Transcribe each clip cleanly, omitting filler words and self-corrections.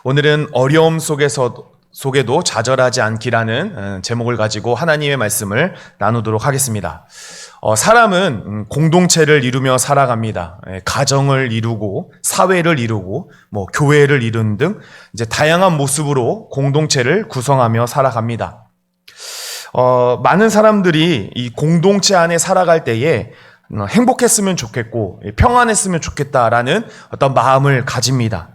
오늘은 어려움 속에도 좌절하지 않기라는 제목을 가지고 하나님의 말씀을 나누도록 하겠습니다. 사람은 공동체를 이루며 살아갑니다. 가정을 이루고 사회를 이루고 교회를 이루는 등 이제 다양한 모습으로 공동체를 구성하며 살아갑니다. 많은 사람들이 이 공동체 안에 살아갈 때에 행복했으면 좋겠고 평안했으면 좋겠다라는 어떤 마음을 가집니다.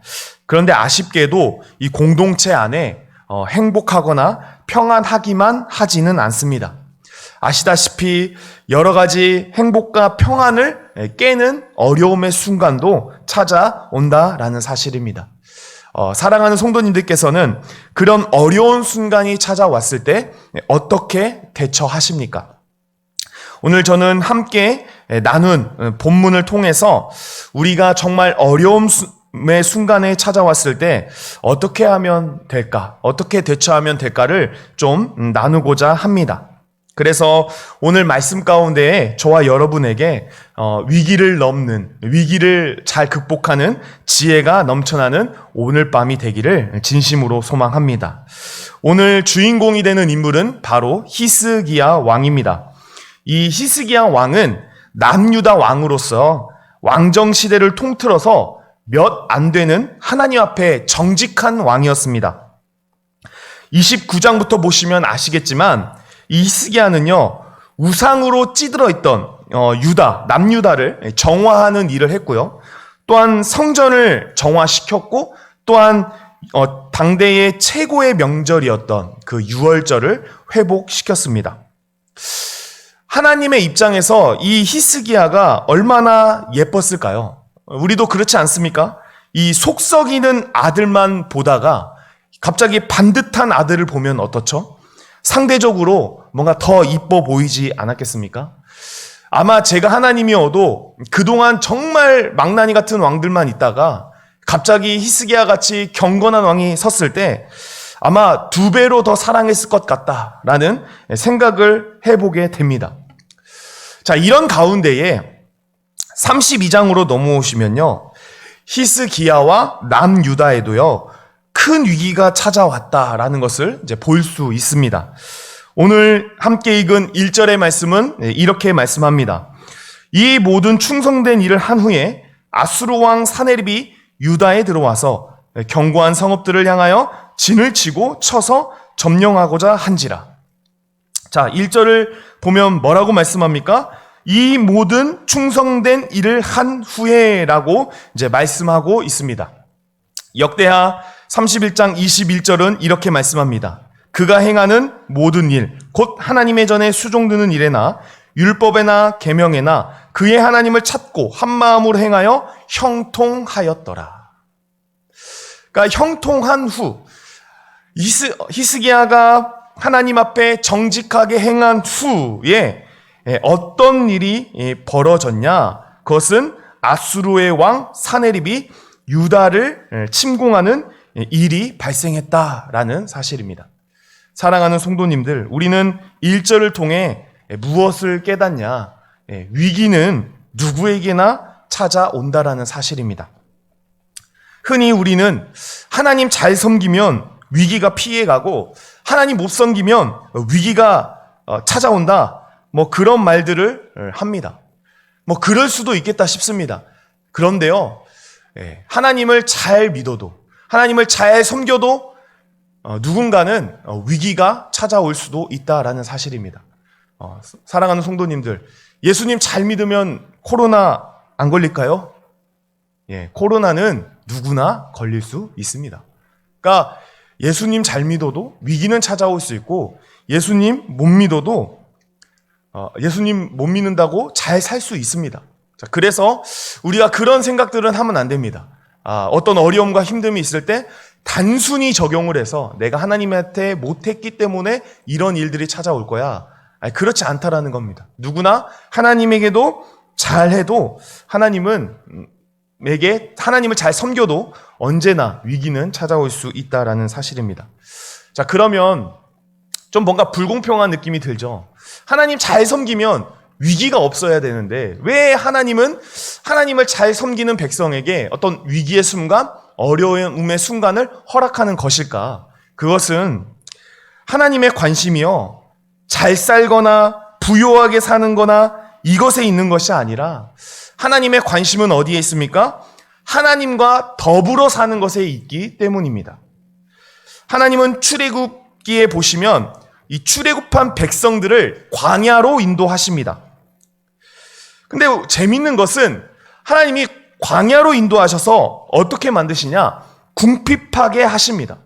그런데 아쉽게도 이 공동체 안에 행복하거나 평안하기만 하지는 않습니다. 아시다시피 여러 가지 행복과 평안을 깨는 어려움의 순간도 찾아온다라는 사실입니다. 사랑하는 성도님들께서는 그런 어려운 순간이 찾아왔을 때 어떻게 대처하십니까? 오늘 저는 함께 나눈 본문을 통해서 우리가 정말 어려움의 순간에 찾아왔을 때 어떻게 하면 될까, 어떻게 대처하면 될까를 좀 나누고자 합니다. 그래서 오늘 말씀 가운데에 저와 여러분에게 위기를 넘는, 위기를 잘 극복하는 지혜가 넘쳐나는 오늘 밤이 되기를 진심으로 소망합니다. 오늘 주인공이 되는 인물은 바로 히스기야 왕입니다. 이 히스기야 왕은 남유다 왕으로서 왕정 시대를 통틀어서 몇 안 되는 하나님 앞에 정직한 왕이었습니다. 29장부터 보시면 아시겠지만 이 히스기야는요, 우상으로 찌들어 있던 남유다를 정화하는 일을 했고요. 또한 성전을 정화시켰고, 또한 당대의 최고의 명절이었던 그 유월절을 회복시켰습니다. 하나님의 입장에서 이 히스기야가 얼마나 예뻤을까요? 우리도 그렇지 않습니까? 이 속썩이는 아들만 보다가 갑자기 반듯한 아들을 보면 어떻죠? 상대적으로 뭔가 더 이뻐 보이지 않았겠습니까? 아마 제가 하나님이어도 그동안 정말 망나니 같은 왕들만 있다가 갑자기 히스기야 같이 경건한 왕이 섰을 때 아마 2배로 더 사랑했을 것 같다라는 생각을 해보게 됩니다. 자, 이런 가운데에 32장으로 넘어오시면요, 히스기야와 남유다에도요 큰 위기가 찾아왔다라는 것을 이제 볼 수 있습니다. 오늘 함께 읽은 1절의 말씀은 이렇게 말씀합니다. 이 모든 충성된 일을 한 후에 아수르 왕 사네립이 유다에 들어와서 견고한 성읍들을 향하여 진을 치고 쳐서 점령하고자 한지라. 자, 1절을 보면 뭐라고 말씀합니까? 이 모든 충성된 일을 한 후에라고 이제 말씀하고 있습니다. 역대하 31장 21절은 이렇게 말씀합니다. 그가 행하는 모든 일, 곧 하나님의 전에 수종드는 일에나 율법에나 계명에나 그의 하나님을 찾고 한 마음으로 행하여 형통하였더라. 그러니까 형통한 후, 히스기야가 하나님 앞에 정직하게 행한 후에 어떤 일이 벌어졌냐? 그것은 아수르의 왕 사네립이 유다를 침공하는 일이 발생했다라는 사실입니다. 사랑하는 성도님들, 우리는 1절을 통해 무엇을 깨닫냐? 위기는 누구에게나 찾아온다라는 사실입니다. 흔히 우리는 하나님 잘 섬기면 위기가 피해가고 하나님 못 섬기면 위기가 찾아온다. 그런 말들을 합니다. 그럴 수도 있겠다 싶습니다. 그런데요, 하나님을 잘 믿어도, 하나님을 잘 섬겨도 누군가는 위기가 찾아올 수도 있다라는 사실입니다. 사랑하는 성도님들, 예수님 잘 믿으면 코로나 안 걸릴까요? 코로나는 누구나 걸릴 수 있습니다. 그러니까 예수님 잘 믿어도 위기는 찾아올 수 있고, 예수님 못 믿어도 예수님 못 믿는다고 잘 살 수 있습니다. 자, 그래서 우리가 그런 생각들은 하면 안 됩니다. 어떤 어려움과 힘듦이 있을 때 단순히 적용을 해서 내가 하나님한테 못했기 때문에 이런 일들이 찾아올 거야. 그렇지 않다라는 겁니다. 누구나 하나님에게도 잘해도 하나님을 잘 섬겨도 언제나 위기는 찾아올 수 있다라는 사실입니다. 자, 그러면 좀 뭔가 불공평한 느낌이 들죠. 하나님 잘 섬기면 위기가 없어야 되는데 왜 하나님은 하나님을 잘 섬기는 백성에게 어떤 위기의 순간, 어려움의 순간을 허락하는 것일까? 그것은 하나님의 관심이요, 잘 살거나 부유하게 사는 거나 이것에 있는 것이 아니라 하나님의 관심은 어디에 있습니까? 하나님과 더불어 사는 것에 있기 때문입니다. 하나님은 출애굽기에 보시면 이 출애굽한 백성들을 광야로 인도하십니다. 근데 재밌는 것은 하나님이 광야로 인도하셔서 어떻게 만드시냐? 궁핍하게 하십니다.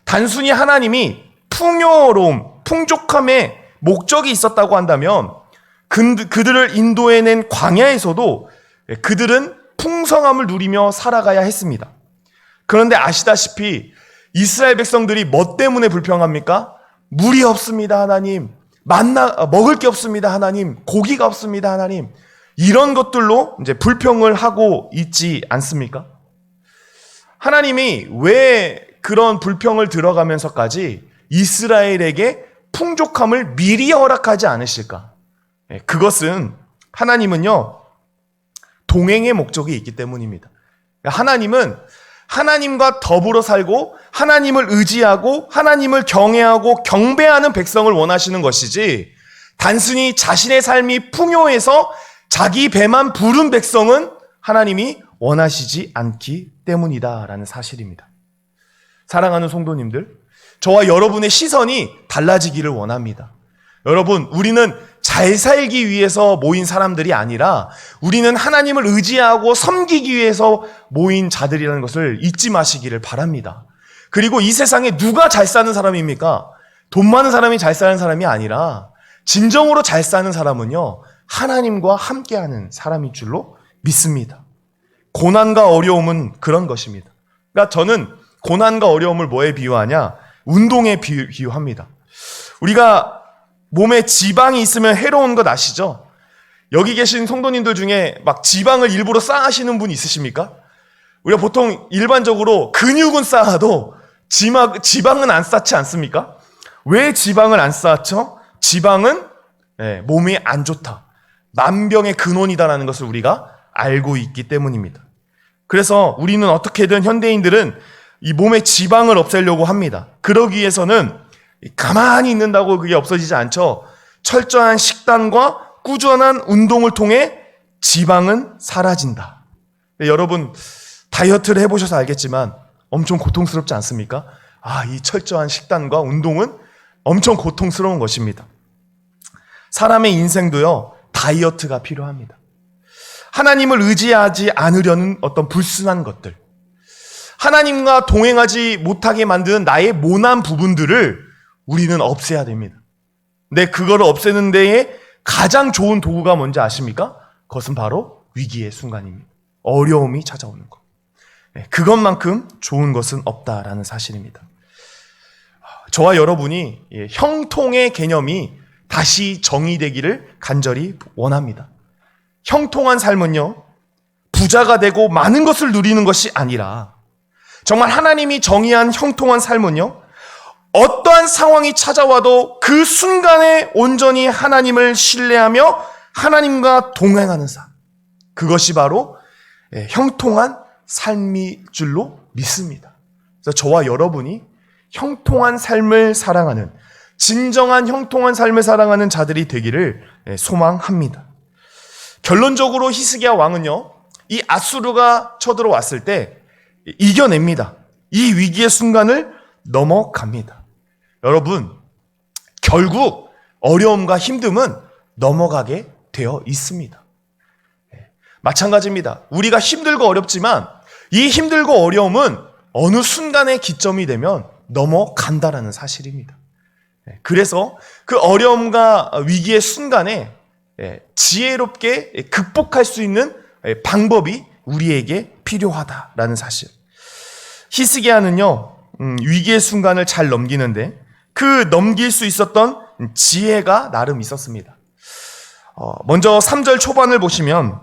단순히 하나님이 풍요로움, 풍족함의 목적이 있었다고 한다면 그들을 인도해낸 광야에서도 그들은 풍성함을 누리며 살아가야 했습니다. 그런데 아시다시피 이스라엘 백성들이 뭐 때문에 불평합니까? 물이 없습니다, 하나님. 먹을 게 없습니다, 하나님. 고기가 없습니다, 하나님. 이런 것들로 이제 불평을 하고 있지 않습니까? 하나님이 왜 그런 불평을 들어가면서까지 이스라엘에게 풍족함을 미리 허락하지 않으실까? 그것은 하나님은요, 동행의 목적이 있기 때문입니다. 하나님은 하나님과 더불어 살고 하나님을 의지하고 하나님을 경외하고 경배하는 백성을 원하시는 것이지, 단순히 자신의 삶이 풍요해서 자기 배만 부른 백성은 하나님이 원하시지 않기 때문이다라는 사실입니다. 사랑하는 성도님들, 저와 여러분의 시선이 달라지기를 원합니다. 여러분, 우리는 잘 살기 위해서 모인 사람들이 아니라 우리는 하나님을 의지하고 섬기기 위해서 모인 자들이라는 것을 잊지 마시기를 바랍니다. 그리고 이 세상에 누가 잘 사는 사람입니까? 돈 많은 사람이 잘 사는 사람이 아니라 진정으로 잘 사는 사람은요, 하나님과 함께하는 사람인 줄로 믿습니다. 고난과 어려움은 그런 것입니다. 그러니까 저는 고난과 어려움을 뭐에 비유하냐? 운동에 비유합니다. 우리가 몸에 지방이 있으면 해로운 것 아시죠? 여기 계신 성도님들 중에 막 지방을 일부러 쌓으시는 분 있으십니까? 우리가 보통 일반적으로 근육은 쌓아도 지방은 안 쌓지 않습니까? 왜 지방을 안 쌓죠? 지방은 몸에 안 좋다, 만병의 근원이다라는 것을 우리가 알고 있기 때문입니다. 그래서 우리는 어떻게든 현대인들은 이 몸의 지방을 없애려고 합니다. 그러기 위해서는 가만히 있는다고 그게 없어지지 않죠. 철저한 식단과 꾸준한 운동을 통해 지방은 사라진다. 여러분, 다이어트를 해보셔서 알겠지만 엄청 고통스럽지 않습니까? 이 철저한 식단과 운동은 엄청 고통스러운 것입니다. 사람의 인생도요, 다이어트가 필요합니다. 하나님을 의지하지 않으려는 어떤 불순한 것들, 하나님과 동행하지 못하게 만드는 나의 모난 부분들을 우리는 없애야 됩니다. 근데 그거를 없애는 데에 가장 좋은 도구가 뭔지 아십니까? 그것은 바로 위기의 순간입니다. 어려움이 찾아오는 것. 그것만큼 좋은 것은 없다라는 사실입니다. 저와 여러분이 형통의 개념이 다시 정의되기를 간절히 원합니다. 형통한 삶은요, 부자가 되고 많은 것을 누리는 것이 아니라 정말 하나님이 정의한 형통한 삶은요, 어떠한 상황이 찾아와도 그 순간에 온전히 하나님을 신뢰하며 하나님과 동행하는 삶, 그것이 바로 형통한 삶일 줄로 믿습니다. 그래서 저와 여러분이 형통한 삶을 사랑하는, 진정한 형통한 삶을 사랑하는 자들이 되기를 소망합니다. 결론적으로 히스기야 왕은요, 이 아수르가 쳐들어왔을 때 이겨냅니다. 이 위기의 순간을 넘어갑니다. 여러분, 결국 어려움과 힘듦은 넘어가게 되어 있습니다. 마찬가지입니다. 우리가 힘들고 어렵지만 이 힘들고 어려움은 어느 순간의 기점이 되면 넘어간다라는 사실입니다. 그래서 그 어려움과 위기의 순간에 지혜롭게 극복할 수 있는 방법이 우리에게 필요하다라는 사실. 히스기야는요, 위기의 순간을 잘 넘기는데 그 넘길 수 있었던 지혜가 나름 있었습니다. 먼저 3절 초반을 보시면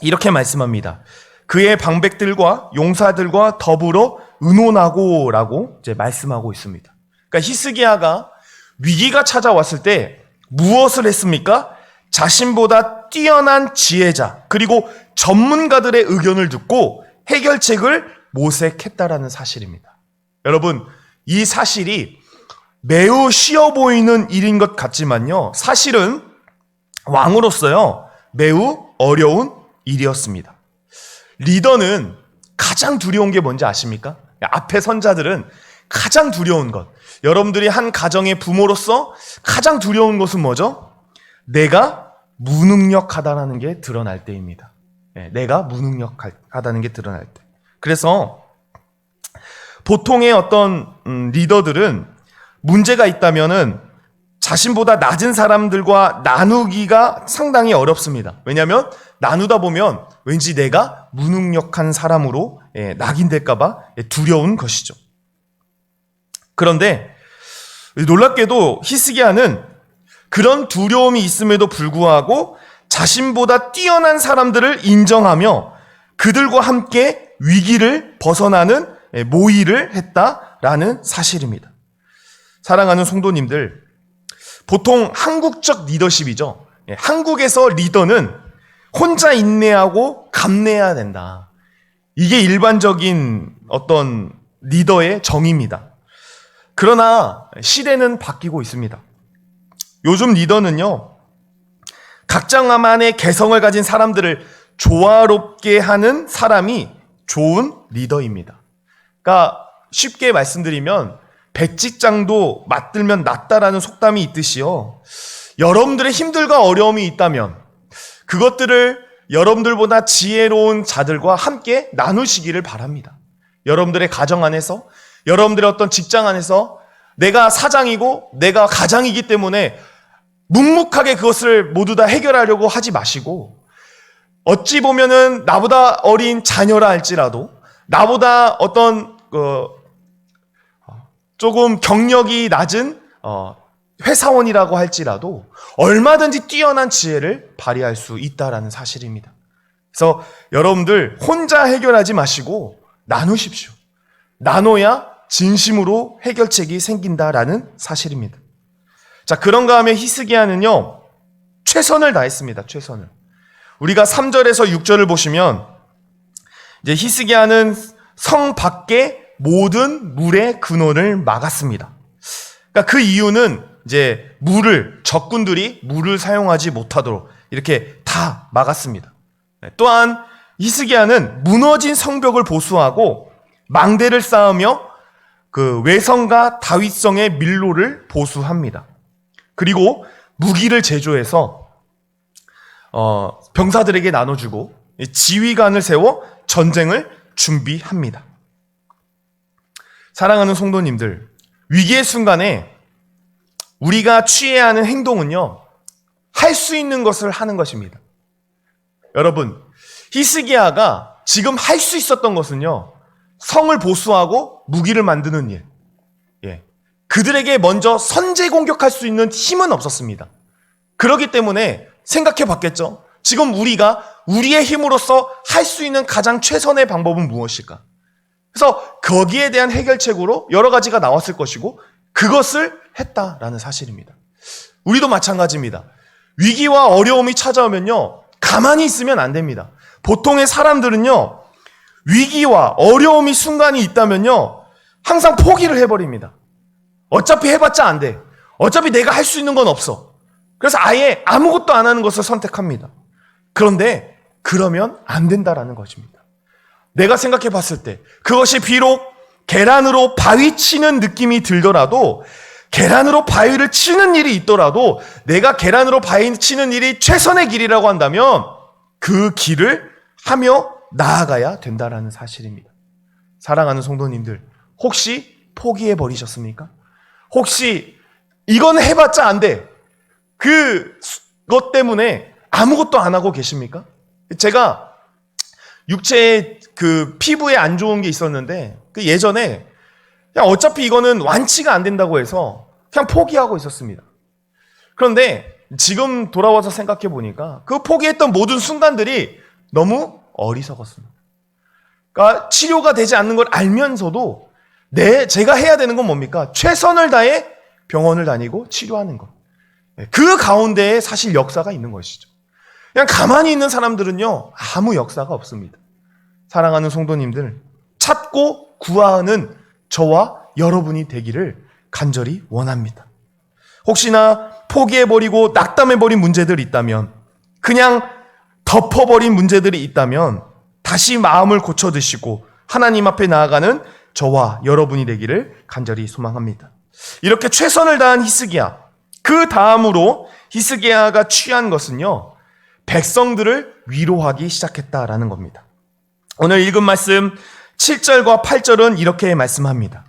이렇게 말씀합니다. 그의 방백들과 용사들과 더불어 의논하고 라고 이제 말씀하고 있습니다. 그러니까 히스기야가 위기가 찾아왔을 때 무엇을 했습니까? 자신보다 뛰어난 지혜자 그리고 전문가들의 의견을 듣고 해결책을 모색했다라는 사실입니다. 여러분, 이 사실이 매우 쉬워 보이는 일인 것 같지만요, 사실은 왕으로서요 매우 어려운 일이었습니다. 리더는 가장 두려운 게 뭔지 아십니까? 앞에 선자들은 가장 두려운 것, 여러분들이 한 가정의 부모로서 가장 두려운 것은 뭐죠? 내가 무능력하다는 게 드러날 때입니다. 내가 무능력하다는 게 드러날 때. 그래서 보통의 어떤 리더들은 문제가 있다면은 자신보다 낮은 사람들과 나누기가 상당히 어렵습니다. 왜냐하면 나누다 보면 왠지 내가 무능력한 사람으로 낙인될까봐 두려운 것이죠. 그런데 놀랍게도 히스기야는 그런 두려움이 있음에도 불구하고 자신보다 뛰어난 사람들을 인정하며 그들과 함께 위기를 벗어나는 모의를 했다라는 사실입니다. 사랑하는 성도님들, 보통 한국적 리더십이죠. 한국에서 리더는 혼자 인내하고 감내해야 된다. 이게 일반적인 어떤 리더의 정의입니다. 그러나 시대는 바뀌고 있습니다. 요즘 리더는요, 각자만의 개성을 가진 사람들을 조화롭게 하는 사람이 좋은 리더입니다. 그러니까 쉽게 말씀드리면 백지장도 맞들면 낫다라는 속담이 있듯이요, 여러분들의 힘들과 어려움이 있다면 그것들을 여러분들보다 지혜로운 자들과 함께 나누시기를 바랍니다. 여러분들의 가정 안에서, 여러분들의 어떤 직장 안에서 내가 사장이고 내가 가장이기 때문에 묵묵하게 그것을 모두 다 해결하려고 하지 마시고, 어찌 보면은 나보다 어린 자녀라 할지라도, 나보다 어떤 조금 경력이 낮은 회사원이라고 할지라도 얼마든지 뛰어난 지혜를 발휘할 수 있다라는 사실입니다. 그래서 여러분들 혼자 해결하지 마시고 나누십시오. 나눠야 진심으로 해결책이 생긴다라는 사실입니다. 자, 그런가 하면 히스기야는요, 최선을 다했습니다. 최선을. 우리가 3절에서 6절을 보시면 이제 히스기야는 성 밖에 모든 물의 근원을 막았습니다. 그러니까 그 이유는 이제 적군들이 물을 사용하지 못하도록 이렇게 다 막았습니다. 또한 히스기야는 무너진 성벽을 보수하고 망대를 쌓으며 그 외성과 다윗성의 밀로를 보수합니다. 그리고 무기를 제조해서 병사들에게 나눠주고 지휘관을 세워 전쟁을 준비합니다. 사랑하는 성도님들, 위기의 순간에 우리가 취해야 하는 행동은요, 할 수 있는 것을 하는 것입니다. 여러분, 히스기야가 지금 할 수 있었던 것은요, 성을 보수하고 무기를 만드는 일. 그들에게 먼저 선제 공격할 수 있는 힘은 없었습니다. 그렇기 때문에 생각해 봤겠죠. 지금 우리가 우리의 힘으로써 할 수 있는 가장 최선의 방법은 무엇일까? 그래서 거기에 대한 해결책으로 여러 가지가 나왔을 것이고 그것을 했다라는 사실입니다. 우리도 마찬가지입니다. 위기와 어려움이 찾아오면요, 가만히 있으면 안 됩니다. 보통의 사람들은요, 위기와 어려움이 순간이 있다면요, 항상 포기를 해버립니다. 어차피 해봤자 안 돼. 어차피 내가 할 수 있는 건 없어. 그래서 아예 아무것도 안 하는 것을 선택합니다. 그런데 그러면 안 된다라는 것입니다. 내가 생각해 봤을 때 그것이 비록 계란으로 바위 치는 느낌이 들더라도, 계란으로 바위를 치는 일이 있더라도 내가 계란으로 바위 치는 일이 최선의 길이라고 한다면 그 길을 하며 나아가야 된다라는 사실입니다. 사랑하는 성도님들, 혹시 포기해 버리셨습니까? 혹시 이건 해봤자 안 돼, 그것 때문에 아무것도 안 하고 계십니까? 제가 육체에 피부에 안 좋은 게 있었는데 예전에 그냥 어차피 이거는 완치가 안 된다고 해서 그냥 포기하고 있었습니다. 그런데 지금 돌아와서 생각해 보니까 그 포기했던 모든 순간들이 너무 어리석었습니다. 그러니까 치료가 되지 않는 걸 알면서도 제가 해야 되는 건 뭡니까? 최선을 다해 병원을 다니고 치료하는 것. 그 가운데에 사실 역사가 있는 것이죠. 그냥 가만히 있는 사람들은요, 아무 역사가 없습니다. 사랑하는 성도님들, 찾고 구하는 저와 여러분이 되기를 간절히 원합니다. 혹시나 포기해버리고 낙담해버린 문제들이 있다면, 그냥 덮어버린 문제들이 있다면 다시 마음을 고쳐드시고 하나님 앞에 나아가는 저와 여러분이 되기를 간절히 소망합니다. 이렇게 최선을 다한 히스기야, 그 다음으로 히스기야가 취한 것은요, 백성들을 위로하기 시작했다라는 겁니다. 오늘 읽은 말씀 7절과 8절은 이렇게 말씀합니다.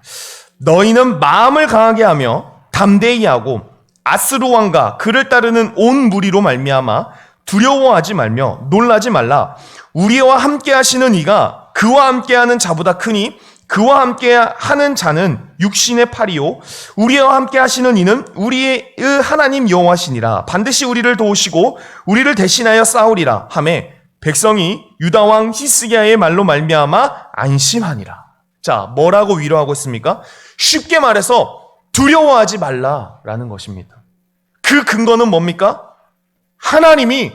너희는 마음을 강하게 하며 담대히 하고 아스루 왕과 그를 따르는 온 무리로 말미암아 두려워하지 말며 놀라지 말라. 우리와 함께 하시는 이가 그와 함께하는 자보다 크니 그와 함께하는 자는 육신의 팔이요 우리와 함께 하시는 이는 우리의 하나님 여호와시니라. 반드시 우리를 도우시고 우리를 대신하여 싸우리라 하매 백성이 유다 왕 히스기야의 말로 말미암아 안심하니라. 자, 뭐라고 위로하고 있습니까? 쉽게 말해서 두려워하지 말라라는 것입니다. 그 근거는 뭡니까? 하나님이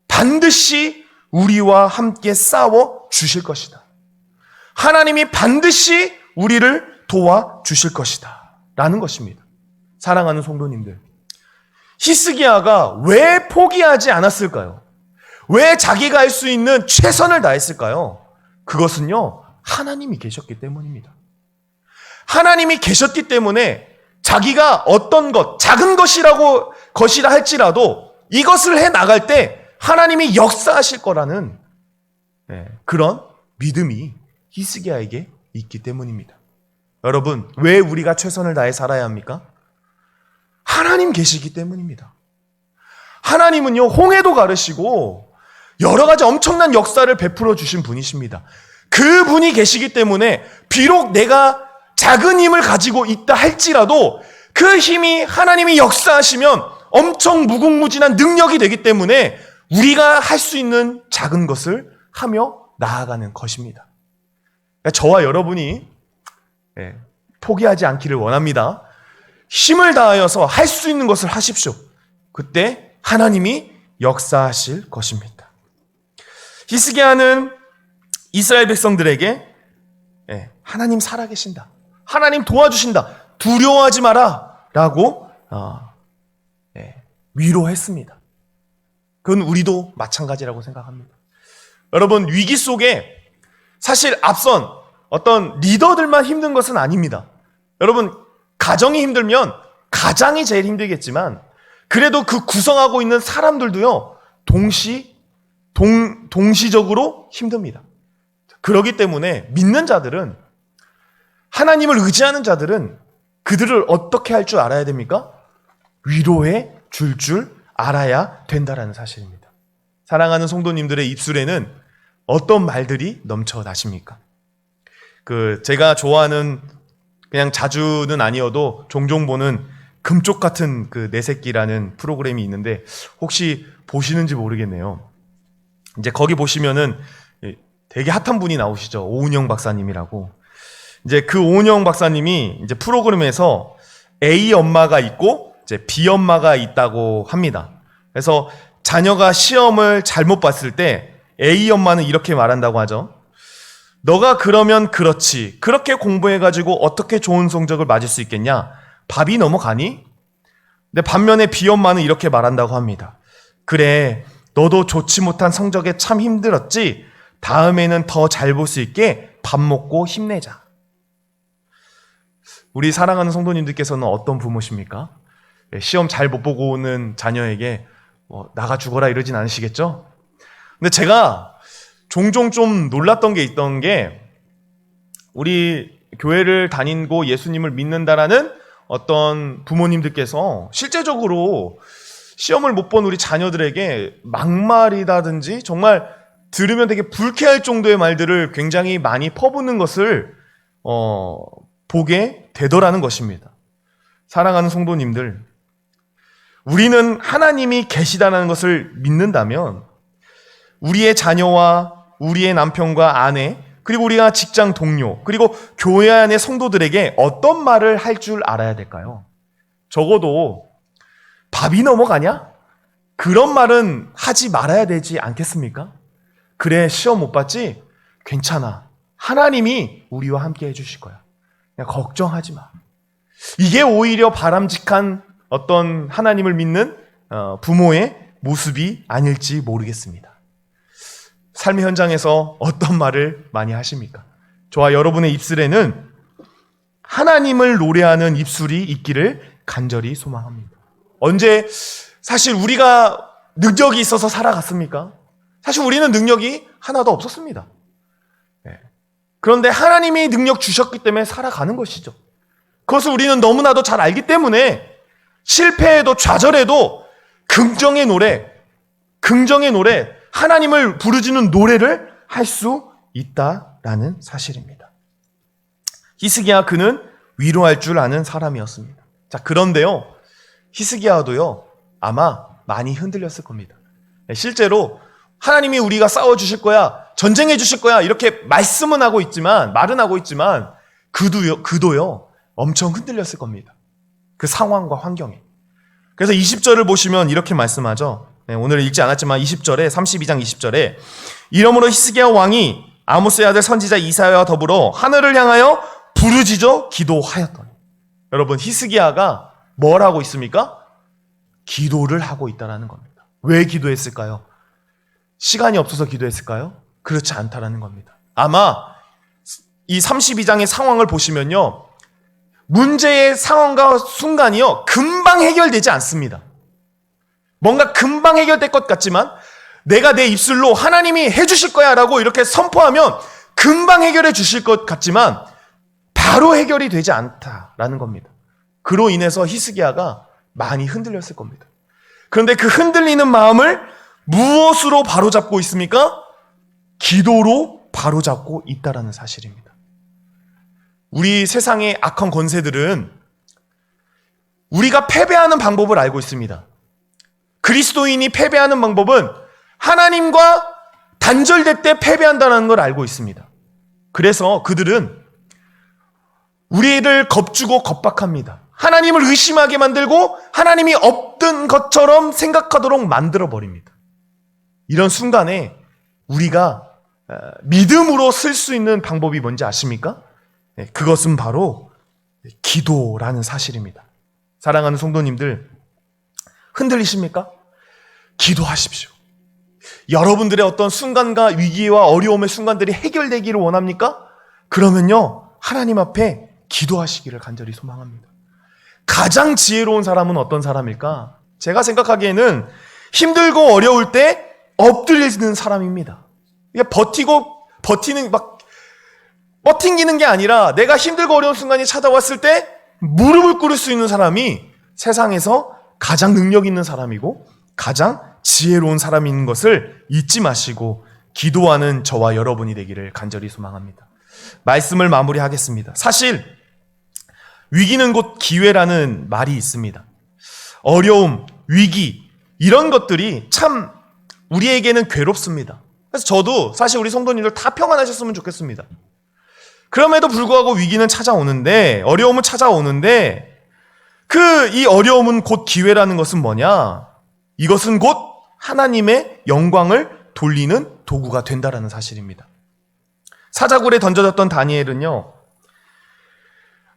반드시 우리와 함께 싸워 주실 것이다. 하나님이 반드시 우리를 도와 주실 것이다 라는 것입니다. 사랑하는 성도님들, 히스기야가 왜 포기하지 않았을까요? 왜 자기가 할 수 있는 최선을 다했을까요? 그것은요, 하나님이 계셨기 때문입니다. 하나님이 계셨기 때문에 자기가 어떤 것, 작은 것이라 할지라도 이것을 해 나갈 때 하나님이 역사하실 거라는 그런 믿음이 히스기야에게 있기 때문입니다. 여러분, 왜 우리가 최선을 다해 살아야 합니까? 하나님 계시기 때문입니다. 하나님은요, 홍해도 가르시고 여러 가지 엄청난 역사를 베풀어 주신 분이십니다. 그 분이 계시기 때문에 비록 내가 작은 힘을 가지고 있다 할지라도 그 힘이 하나님이 역사하시면 엄청 무궁무진한 능력이 되기 때문에 우리가 할 수 있는 작은 것을 하며 나아가는 것입니다. 그러니까 저와 여러분이 포기하지 않기를 원합니다. 힘을 다하여서 할 수 있는 것을 하십시오. 그때 하나님이 역사하실 것입니다. 히스기야는 이스라엘 백성들에게 하나님 살아계신다, 하나님 도와주신다, 두려워하지 마라 라고 위로했습니다. 그건 우리도 마찬가지라고 생각합니다. 여러분, 위기 속에 사실 앞선 어떤 리더들만 힘든 것은 아닙니다. 여러분, 가정이 힘들면 가장이 제일 힘들겠지만 그래도 그 구성하고 있는 사람들도요, 동시적으로 힘듭니다. 그렇기 때문에 믿는 자들은, 하나님을 의지하는 자들은 그들을 어떻게 할 줄 알아야 됩니까? 위로해 줄 알아야 된다라는 사실입니다. 사랑하는 성도님들의 입술에는 어떤 말들이 넘쳐나십니까? 제가 좋아하는, 그냥 자주는 아니어도 종종 보는 금쪽 같은 내 새끼라는 프로그램이 있는데 혹시 보시는지 모르겠네요. 이제 거기 보시면은 되게 핫한 분이 나오시죠. 오은영 박사님이라고. 이제 그 오은영 박사님이 이제 프로그램에서 A 엄마가 있고 이제 B 엄마가 있다고 합니다. 그래서 자녀가 시험을 잘못 봤을 때 A 엄마는 이렇게 말한다고 하죠. 너가 그러면 그렇지. 그렇게 공부해가지고 어떻게 좋은 성적을 맞을 수 있겠냐? 밥이 넘어가니? 근데 반면에 B 엄마는 이렇게 말한다고 합니다. 그래, 너도 좋지 못한 성적에 참 힘들었지? 다음에는 더 잘 볼 수 있게 밥 먹고 힘내자. 우리 사랑하는 성도님들께서는 어떤 부모십니까? 시험 잘 못 보고 오는 자녀에게 나가 죽어라 이러진 않으시겠죠? 근데 제가 종종 좀 놀랐던 게 있던 게, 우리 교회를 다니고 예수님을 믿는다라는 어떤 부모님들께서 실제적으로 시험을 못 본 우리 자녀들에게 막말이라든지 정말 들으면 되게 불쾌할 정도의 말들을 굉장히 많이 퍼붓는 것을 보게 되더라는 것입니다. 사랑하는 성도님들, 우리는 하나님이 계시다는 것을 믿는다면 우리의 자녀와 우리의 남편과 아내, 그리고 우리가 직장 동료, 그리고 교회 안의 성도들에게 어떤 말을 할 줄 알아야 될까요? 적어도 밥이 넘어가냐? 그런 말은 하지 말아야 되지 않겠습니까? 그래, 시험 못 봤지? 괜찮아. 하나님이 우리와 함께 해주실 거야. 그냥 걱정하지 마. 이게 오히려 바람직한 어떤 하나님을 믿는 부모의 모습이 아닐지 모르겠습니다. 삶의 현장에서 어떤 말을 많이 하십니까? 저와 여러분의 입술에는 하나님을 노래하는 입술이 있기를 간절히 소망합니다. 언제 사실 우리가 능력이 있어서 살아갔습니까? 사실 우리는 능력이 하나도 없었습니다. 그런데 하나님이 능력 주셨기 때문에 살아가는 것이죠. 그것을 우리는 너무나도 잘 알기 때문에 실패해도 좌절해도 긍정의 노래, 하나님을 부르짖는 노래를 할 수 있다라는 사실입니다. 히스기야 그는 위로할 줄 아는 사람이었습니다. 자, 그런데요, 히스기야도요 아마 많이 흔들렸을 겁니다. 실제로 하나님이 우리가 싸워주실 거야, 전쟁해 주실 거야 이렇게 말은 하고 있지만 그도요 엄청 흔들렸을 겁니다. 그 상황과 환경에. 그래서 20절을 보시면 이렇게 말씀하죠. 오늘 읽지 않았지만 20절에 32장 20절에 이러므로 히스기야 왕이 아모스의 아들 선지자 이사야와 더불어 하늘을 향하여 부르짖어 기도하였더니. 여러분, 히스기야가 뭘 하고 있습니까? 기도를 하고 있다는 겁니다. 왜 기도했을까요? 시간이 없어서 기도했을까요? 그렇지 않다라는 겁니다. 아마 이 32장의 상황을 보시면요, 문제의 상황과 순간이요 금방 해결되지 않습니다. 뭔가 금방 해결될 것 같지만 내가 내 입술로 하나님이 해주실 거야 라고 이렇게 선포하면 금방 해결해 주실 것 같지만 바로 해결이 되지 않다라는 겁니다. 그로 인해서 히스기야가 많이 흔들렸을 겁니다. 그런데 그 흔들리는 마음을 무엇으로 바로잡고 있습니까? 기도로 바로잡고 있다라는 사실입니다. 우리 세상의 악한 권세들은 우리가 패배하는 방법을 알고 있습니다. 그리스도인이 패배하는 방법은 하나님과 단절될 때 패배한다는 걸 알고 있습니다. 그래서 그들은 우리를 겁주고 겁박합니다. 하나님을 의심하게 만들고 하나님이 없던 것처럼 생각하도록 만들어버립니다. 이런 순간에 우리가 믿음으로 쓸 수 있는 방법이 뭔지 아십니까? 그것은 바로 기도라는 사실입니다. 사랑하는 성도님들, 흔들리십니까? 기도하십시오. 여러분들의 어떤 순간과 위기와 어려움의 순간들이 해결되기를 원합니까? 그러면요, 하나님 앞에 기도하시기를 간절히 소망합니다. 가장 지혜로운 사람은 어떤 사람일까? 제가 생각하기에는 힘들고 어려울 때 엎드리는 사람입니다. 이게 버티는 게 아니라 내가 힘들고 어려운 순간이 찾아왔을 때 무릎을 꿇을 수 있는 사람이 세상에서 가장 능력 있는 사람이고 가장 지혜로운 사람인 것을 잊지 마시고 기도하는 저와 여러분이 되기를 간절히 소망합니다. 말씀을 마무리하겠습니다. 사실 위기는 곧 기회라는 말이 있습니다. 어려움, 위기 이런 것들이 참 우리에게는 괴롭습니다. 그래서 저도 사실 우리 성도님들 다 평안하셨으면 좋겠습니다. 그럼에도 불구하고 위기는 찾아오는데, 어려움은 찾아오는데 이 어려움은 곧 기회라는 것은 뭐냐? 이것은 곧 하나님의 영광을 돌리는 도구가 된다라는 사실입니다. 사자굴에 던져졌던 다니엘은요,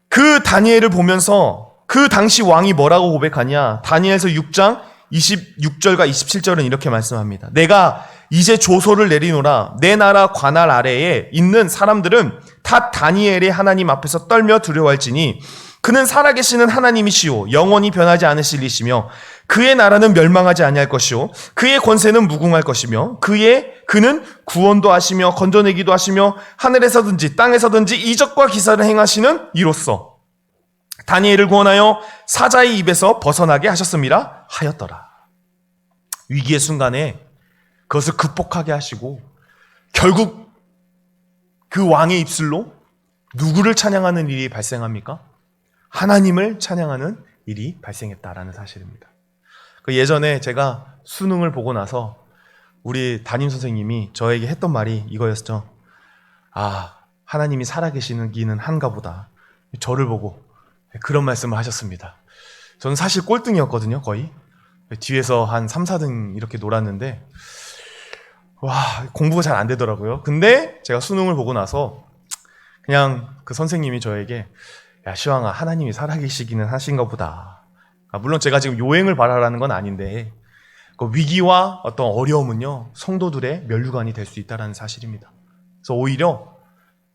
그 다니엘을 보면서 그 당시 왕이 뭐라고 고백하냐? 다니엘서 6장 26절과 27절은 이렇게 말씀합니다. 내가 이제 조소를 내리노라. 내 나라 관할 아래에 있는 사람들은 다 다니엘의 하나님 앞에서 떨며 두려워할지니 그는 살아계시는 하나님이시오 영원히 변하지 않으실 이시며 그의 나라는 멸망하지 아니할 것이요 그의 권세는 무궁할 것이며 그는 구원도 하시며 건져내기도 하시며 하늘에서든지 땅에서든지 이적과 기사를 행하시는 이로써 다니엘을 구원하여 사자의 입에서 벗어나게 하셨음이라 하였더라. 위기의 순간에 그것을 극복하게 하시고 결국 그 왕의 입술로 누구를 찬양하는 일이 발생합니까? 하나님을 찬양하는 일이 발생했다라는 사실입니다. 예전에 제가 수능을 보고 나서 우리 담임 선생님이 저에게 했던 말이 이거였죠. 아, 하나님이 살아계시기는 한가 보다. 저를 보고 그런 말씀을 하셨습니다. 저는 사실 꼴등이었거든요, 거의. 뒤에서 한 3, 4등 이렇게 놀았는데 와, 공부가 잘 안 되더라고요. 근데 제가 수능을 보고 나서 그냥 그 선생님이 저에게 야 시황아 하나님이 살아계시기는 하신가 보다. 물론 제가 지금 요행을 바라라는 건 아닌데 그 위기와 어떤 어려움은요 성도들의 면류관이 될 수 있다는 사실입니다. 그래서 오히려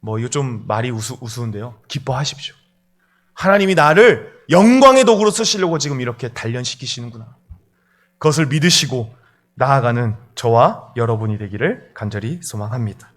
뭐 이거 좀 말이 우스운데요 기뻐하십시오. 하나님이 나를 영광의 도구로 쓰시려고 지금 이렇게 단련시키시는구나. 그것을 믿으시고 나아가는 저와 여러분이 되기를 간절히 소망합니다.